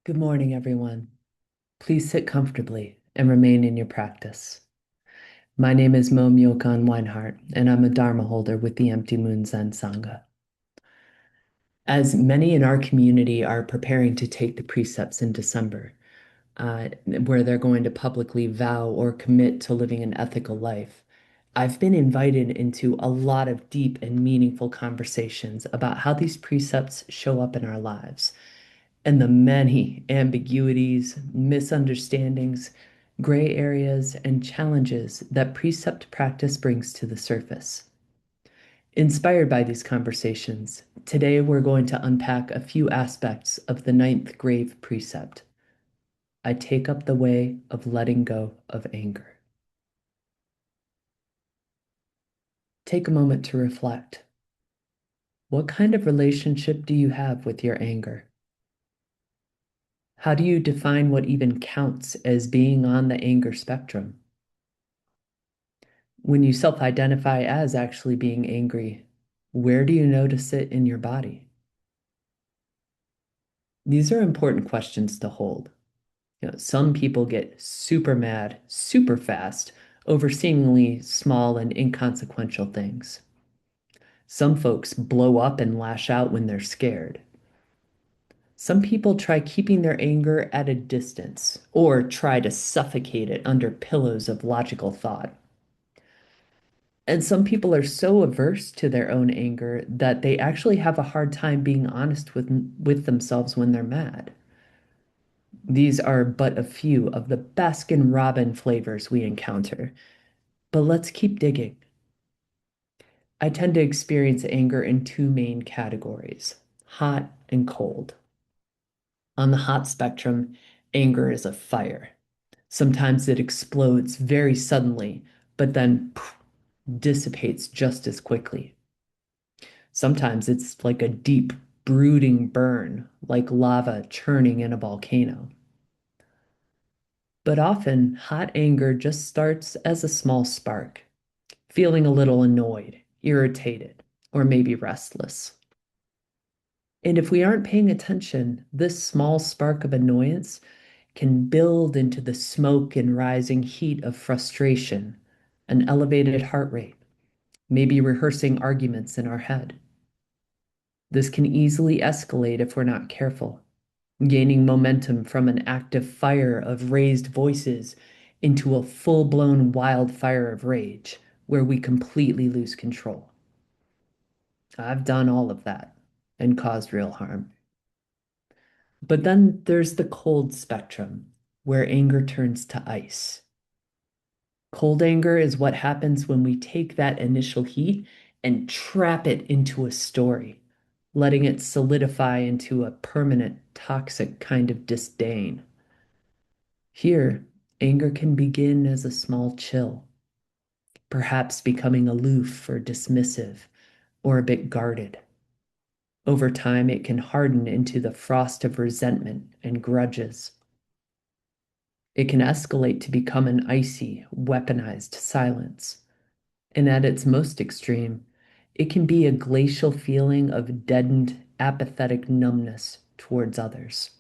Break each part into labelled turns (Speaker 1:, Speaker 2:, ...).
Speaker 1: Good morning, everyone. Please sit comfortably and remain in your practice. My name is Myokan Weinhardt, and I'm a Dharma holder with the Empty Moon Zen Sangha. As many in our community are preparing to take the precepts in December, where they're going to publicly vow or commit to living an ethical life, I've been invited into a lot of deep and meaningful conversations about how these precepts show up in our lives and the many ambiguities, misunderstandings, gray areas, and challenges that precept practice brings to the surface. Inspired by these conversations, today we're going to unpack a few aspects of the ninth grave precept. I take up the way of letting go of anger. Take a moment to reflect. What kind of relationship do you have with your anger? How do you define what even counts as being on the anger spectrum? When you self-identify as actually being angry, where do you notice it in your body? These are important questions to hold. Some people get super mad super fast over seemingly small and inconsequential things. Some folks blow up and lash out when they're scared. Some people try keeping their anger at a distance or try to suffocate it under pillows of logical thought. And some people are so averse to their own anger that they actually have a hard time being honest with themselves when they're mad. These are but a few of the Baskin Robin flavors we encounter. But let's keep digging. I tend to experience anger in two main categories, hot and cold. On the hot spectrum, anger is a fire. Sometimes it explodes very suddenly, but then poof, dissipates just as quickly. Sometimes it's like a deep, brooding burn, like lava churning in a volcano. But often, hot anger just starts as a small spark, feeling a little annoyed, irritated, or maybe restless. And if we aren't paying attention, this small spark of annoyance can build into the smoke and rising heat of frustration, an elevated heart rate, maybe rehearsing arguments in our head. This can easily escalate if we're not careful, gaining momentum from an active fire of raised voices into a full-blown wildfire of rage where we completely lose control. I've done all of that and caused real harm. But then there's the cold spectrum, where anger turns to ice. Cold anger is what happens when we take that initial heat and trap it into a story, letting it solidify into a permanent, toxic kind of disdain. Here, anger can begin as a small chill, perhaps becoming aloof or dismissive or a bit guarded. Over time, it can harden into the frost of resentment and grudges. It can escalate to become an icy, weaponized silence. And at its most extreme, it can be a glacial feeling of deadened, apathetic numbness towards others.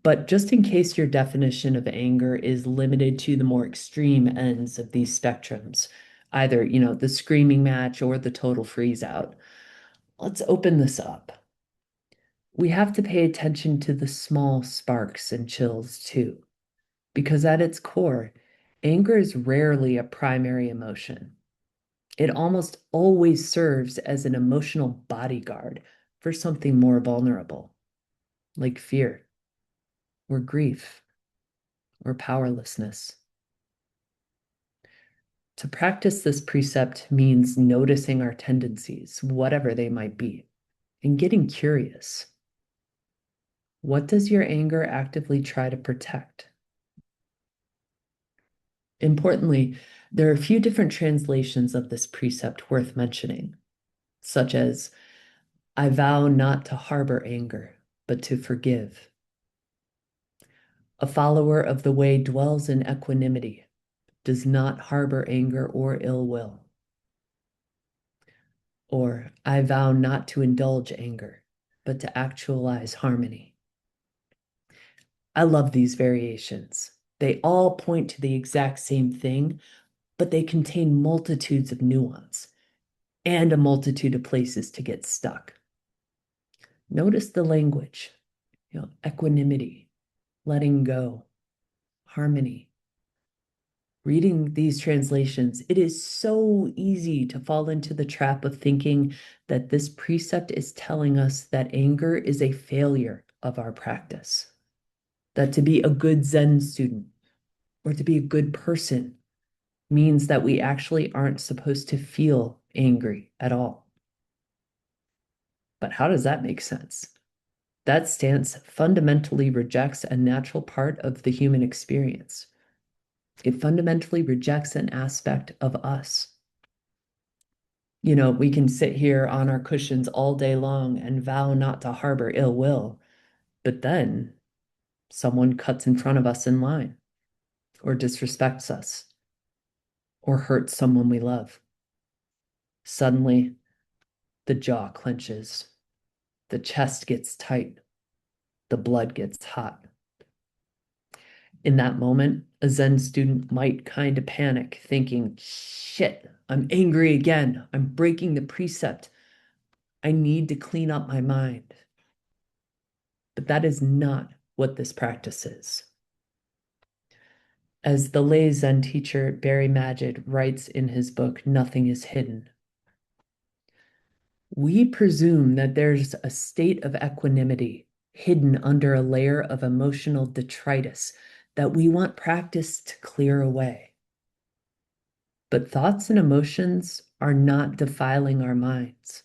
Speaker 1: But just in case your definition of anger is limited to the more extreme ends of these spectrums, either, the screaming match or the total freeze out, let's open this up. We have to pay attention to the small sparks and chills too, because at its core, anger is rarely a primary emotion. It almost always serves as an emotional bodyguard for something more vulnerable, like fear or grief or powerlessness. To practice this precept means noticing our tendencies, whatever they might be, and getting curious. What does your anger actively try to protect? Importantly, there are a few different translations of this precept worth mentioning, such as, I vow not to harbor anger, but to forgive. A follower of the way dwells in equanimity, does not harbor anger or ill will. Or, I vow not to indulge anger, but to actualize harmony. I love these variations. They all point to the exact same thing, but they contain multitudes of nuance and a multitude of places to get stuck. Notice the language, equanimity, letting go, harmony. Reading these translations, it is so easy to fall into the trap of thinking that this precept is telling us that anger is a failure of our practice, that to be a good Zen student or to be a good person means that we actually aren't supposed to feel angry at all. But how does that make sense? That stance fundamentally rejects a natural part of the human experience. It fundamentally rejects an aspect of us. We can sit here on our cushions all day long and vow not to harbor ill will, but then someone cuts in front of us in line, or disrespects us, or hurts someone we love. Suddenly, the jaw clenches, the chest gets tight, the blood gets hot. In that moment, a Zen student might kind of panic, thinking, shit, I'm angry again. I'm breaking the precept. I need to clean up my mind. But that is not what this practice is. As the lay Zen teacher Barry Magid writes in his book, Nothing is Hidden, we presume that there's a state of equanimity hidden under a layer of emotional detritus that we want practice to clear away. But thoughts and emotions are not defiling our minds.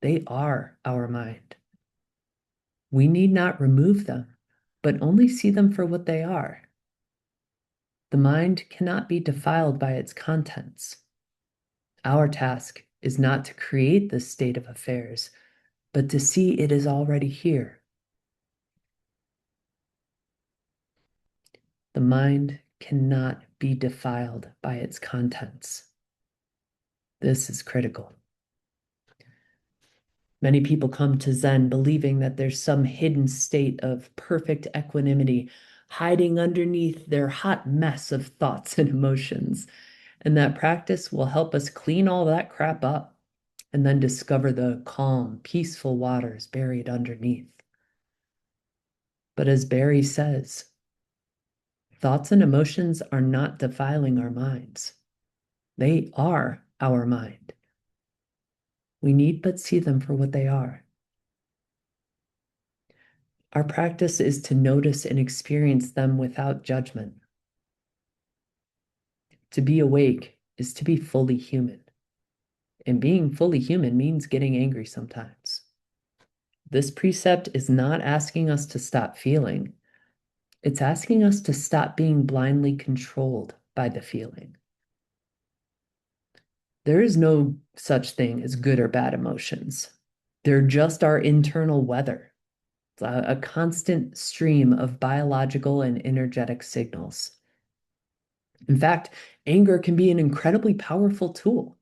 Speaker 1: They are our mind. We need not remove them, but only see them for what they are. The mind cannot be defiled by its contents. Our task is not to create this state of affairs, but to see it is already here. The mind cannot be defiled by its contents. This is critical. Many people come to Zen believing that there's some hidden state of perfect equanimity hiding underneath their hot mess of thoughts and emotions, and that practice will help us clean all that crap up and then discover the calm, peaceful waters buried underneath. But as Barry says, thoughts and emotions are not defiling our minds. They are our mind. We need but see them for what they are. Our practice is to notice and experience them without judgment. To be awake is to be fully human. And being fully human means getting angry sometimes. This precept is not asking us to stop feeling. It's asking us to stop being blindly controlled by the feeling. There is no such thing as good or bad emotions. They're just our internal weather. It's a constant stream of biological and energetic signals. In fact, anger can be an incredibly powerful tool.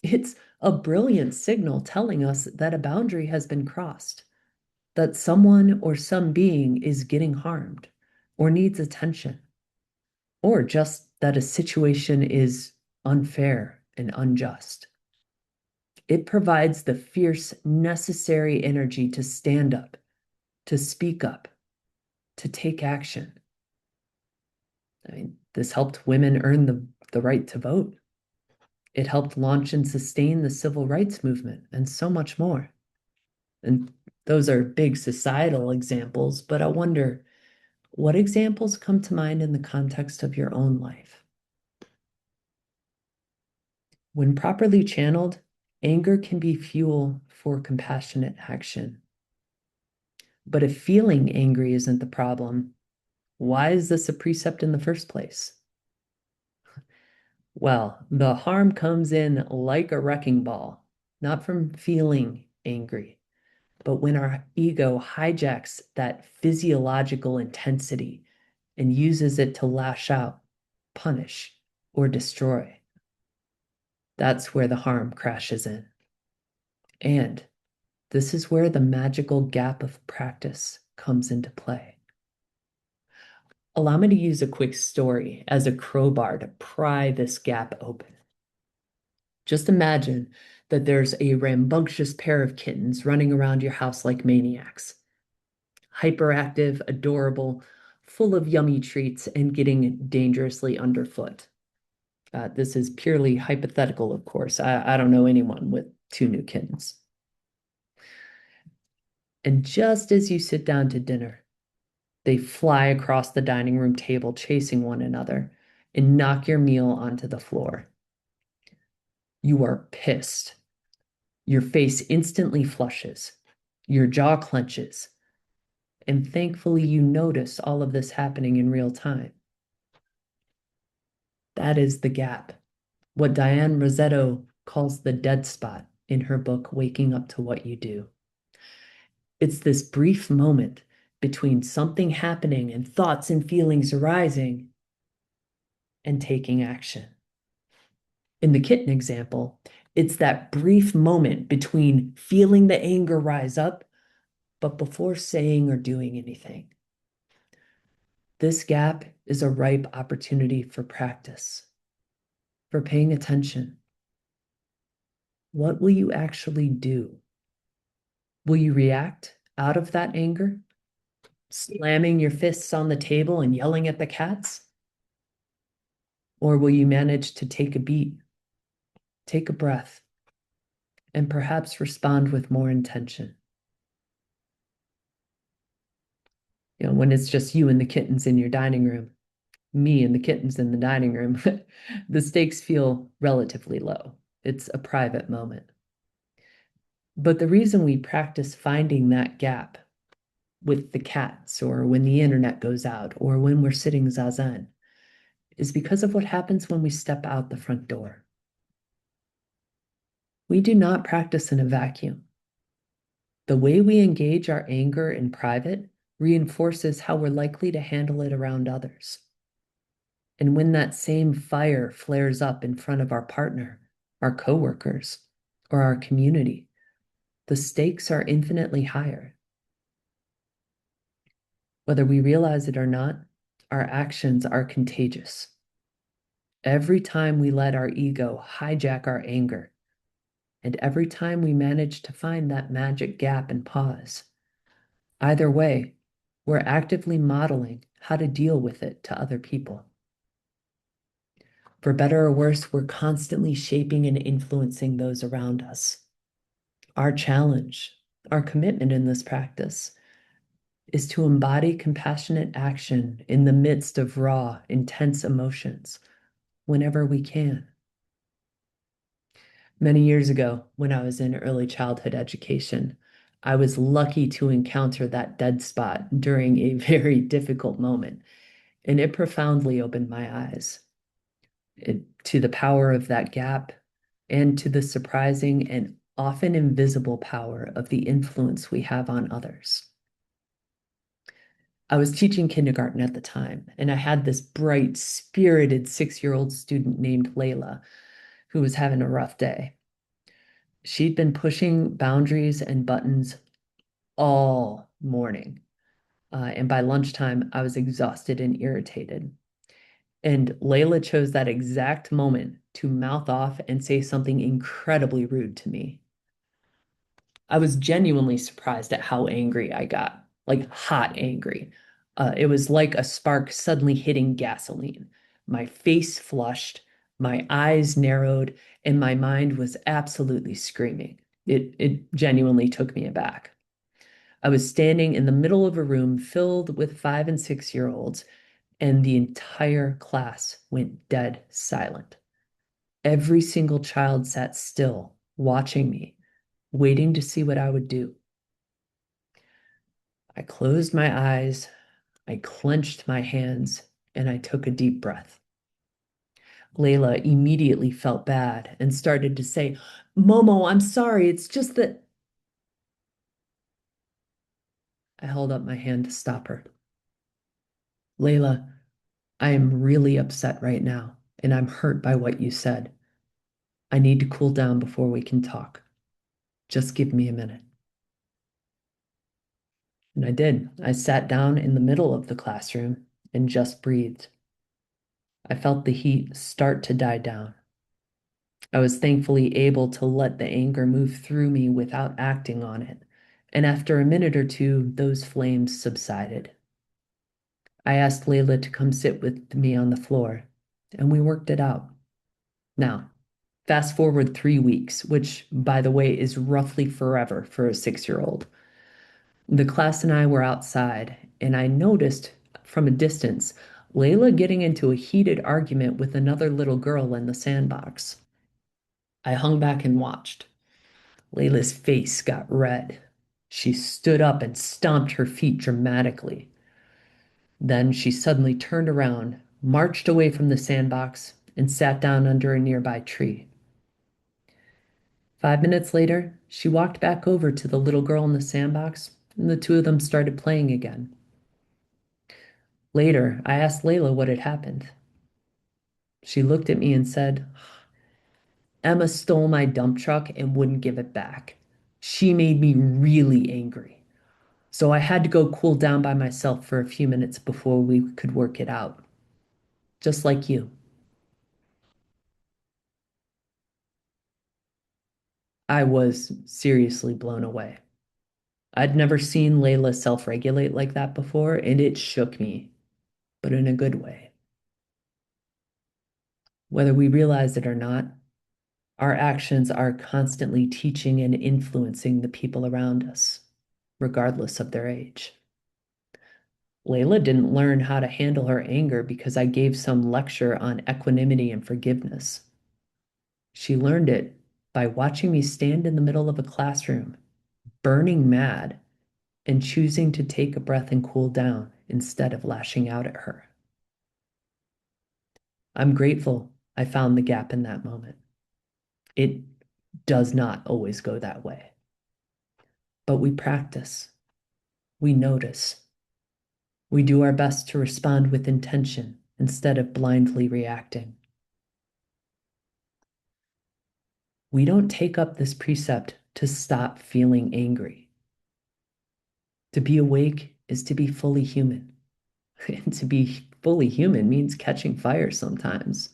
Speaker 1: It's a brilliant signal telling us that a boundary has been crossed, that someone or some being is getting harmed or needs attention, or just that a situation is unfair and unjust. It provides the fierce, necessary energy to stand up, to speak up, to take action. I mean, this helped women earn the right to vote. It helped launch and sustain the civil rights movement and so much more. And those are big societal examples, but I wonder what examples come to mind in the context of your own life? When properly channeled, anger can be fuel for compassionate action. But if feeling angry isn't the problem, why is this a precept in the first place? Well, the harm comes in like a wrecking ball, not from feeling angry, but when our ego hijacks that physiological intensity and uses it to lash out, punish, or destroy. That's where the harm crashes in. And this is where the magical gap of practice comes into play. Allow me to use a quick story as a crowbar to pry this gap open. Just imagine that there's a rambunctious pair of kittens running around your house like maniacs. Hyperactive, adorable, full of yummy treats, and getting dangerously underfoot. This is purely hypothetical, of course. I don't know anyone with two new kittens. And just as you sit down to dinner, they fly across the dining room table, chasing one another, and knock your meal onto the floor. You are pissed. Your face instantly flushes. Your jaw clenches. And thankfully, you notice all of this happening in real time. That is the gap, what Diane Rossetto calls the dead spot in her book, Waking Up to What You Do. It's this brief moment between something happening and thoughts and feelings arising and taking action. In the kitten example, it's that brief moment between feeling the anger rise up, but before saying or doing anything. This gap is a ripe opportunity for practice, for paying attention. What will you actually do? Will you react out of that anger, slamming your fists on the table and yelling at the cats? Or will you manage to take a beat, take a breath, and perhaps respond with more intention? When it's just you and the kittens in your dining room, me and the kittens in the dining room, the stakes feel relatively low. It's a private moment. But the reason we practice finding that gap with the cats, or when the internet goes out, or when we're sitting zazen, is because of what happens when we step out the front door. We do not practice in a vacuum. The way we engage our anger in private reinforces how we're likely to handle it around others. And when that same fire flares up in front of our partner, our coworkers, or our community, the stakes are infinitely higher. Whether we realize it or not, our actions are contagious. Every time we let our ego hijack our anger, and every time we manage to find that magic gap and pause, either way, we're actively modeling how to deal with it to other people. For better or worse, we're constantly shaping and influencing those around us. Our challenge, our commitment in this practice, is to embody compassionate action in the midst of raw, intense emotions whenever we can. Many years ago, when I was in early childhood education, I was lucky to encounter that dead spot during a very difficult moment, and it profoundly opened my eyes to the power of that gap and to the surprising and often invisible power of the influence we have on others. I was teaching kindergarten at the time, and I had this bright, spirited 6-year-old student named Layla who was having a rough day. She'd been pushing boundaries and buttons all morning. And by lunchtime, I was exhausted and irritated. And Layla chose that exact moment to mouth off and say something incredibly rude to me. I was genuinely surprised at how angry I got, like hot angry. It was like a spark suddenly hitting gasoline. My face flushed, my eyes narrowed, and my mind was absolutely screaming. It genuinely took me aback. I was standing in the middle of a room filled with 5 and 6-year-olds, and the entire class went dead silent. Every single child sat still, watching me, waiting to see what I would do. I closed my eyes, I clenched my hands, and I took a deep breath. Layla immediately felt bad and started to say, "Momo, I'm sorry, it's just that..." I held up my hand to stop her. "Layla, I am really upset right now, and I'm hurt by what you said. I need to cool down before we can talk. Just give me a minute." And I did. I sat down in the middle of the classroom and just breathed. I felt the heat start to die down. I was thankfully able to let the anger move through me without acting on it, and after a minute or two, those flames subsided. I asked Layla to come sit with me on the floor, and we worked it out. Now, fast forward 3 weeks, which, by the way, is roughly forever for a 6-year-old. The class and I were outside, and I noticed from a distance Layla getting into a heated argument with another little girl in the sandbox. I hung back and watched. Layla's face got red. She stood up and stomped her feet dramatically. Then she suddenly turned around, marched away from the sandbox, and sat down under a nearby tree. 5 minutes later, she walked back over to the little girl in the sandbox, and the two of them started playing again. Later, I asked Layla what had happened. She looked at me and said, Emma stole my dump truck and wouldn't give it back. She made me really angry. So I had to go cool down by myself for a few minutes before we could work it out. Just like you. I was seriously blown away. I'd never seen Layla self-regulate like that before, and it shook me, but in a good way. Whether we realize it or not, our actions are constantly teaching and influencing the people around us, regardless of their age. Layla didn't learn how to handle her anger because I gave some lecture on equanimity and forgiveness. She learned it by watching me stand in the middle of a classroom, burning mad, and choosing to take a breath and cool down instead of lashing out at her. I'm grateful I found the gap in that moment. It does not always go that way, but we practice, we notice, we do our best to respond with intention instead of blindly reacting. We don't take up this precept to stop feeling angry. To be awake is to be fully human. And to be fully human means catching fire sometimes.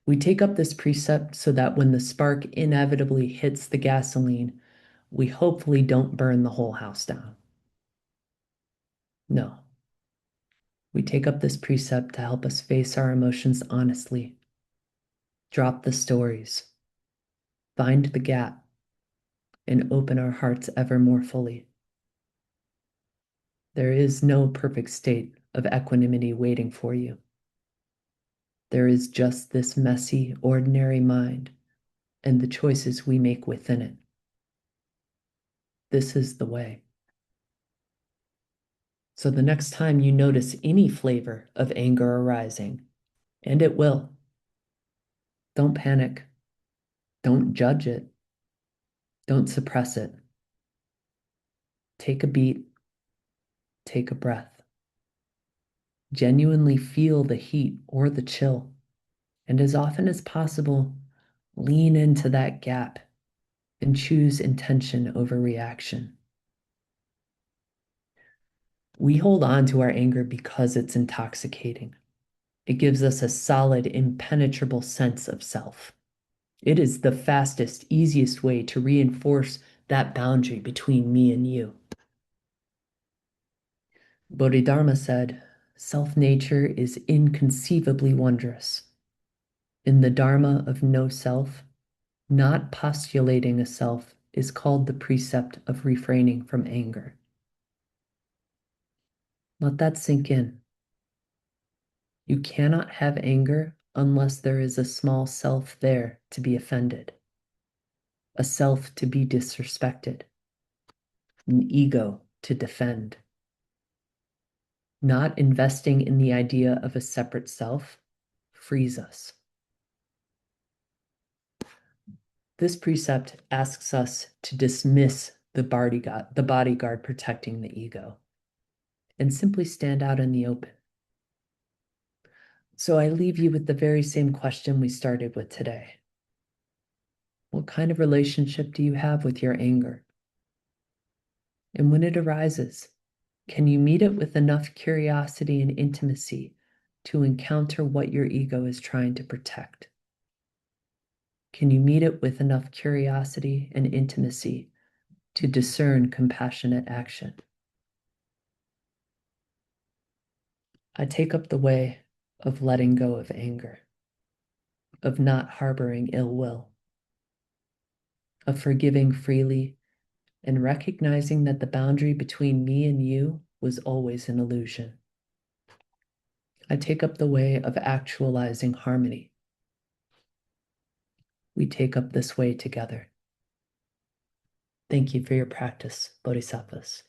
Speaker 1: We take up this precept so that when the spark inevitably hits the gasoline, we hopefully don't burn the whole house down. No. We take up this precept to help us face our emotions honestly, drop the stories, find the gap, and open our hearts ever more fully. There is no perfect state of equanimity waiting for you. There is just this messy, ordinary mind and the choices we make within it. This is the way. So the next time you notice any flavor of anger arising, and it will, don't panic. Don't judge it. Don't suppress it. Take a beat. Take a breath. Genuinely feel the heat or the chill. And as often as possible, lean into that gap and choose intention over reaction. We hold on to our anger because it's intoxicating. It gives us a solid, impenetrable sense of self. It is the fastest, easiest way to reinforce that boundary between me and you. Bodhidharma said, self-nature is inconceivably wondrous. In the Dharma of no self, not postulating a self is called the precept of refraining from anger. Let that sink in. You cannot have anger unless there is a small self there to be offended, a self to be disrespected, an ego to defend. Not investing in the idea of a separate self frees us. This precept asks us to dismiss the bodyguard protecting the ego and simply stand out in the open. So I leave you with the very same question we started with today. What kind of relationship do you have with your anger? And when it arises, Can you meet it with enough curiosity and intimacy to encounter what your ego is trying to protect? Can you meet it with enough curiosity and intimacy to discern compassionate action? I take up the way of letting go of anger, of not harboring ill will, of forgiving freely and recognizing that the boundary between me and you was always an illusion. I take up the way of actualizing harmony. We take up this way together. Thank you for your practice, Bodhisattvas.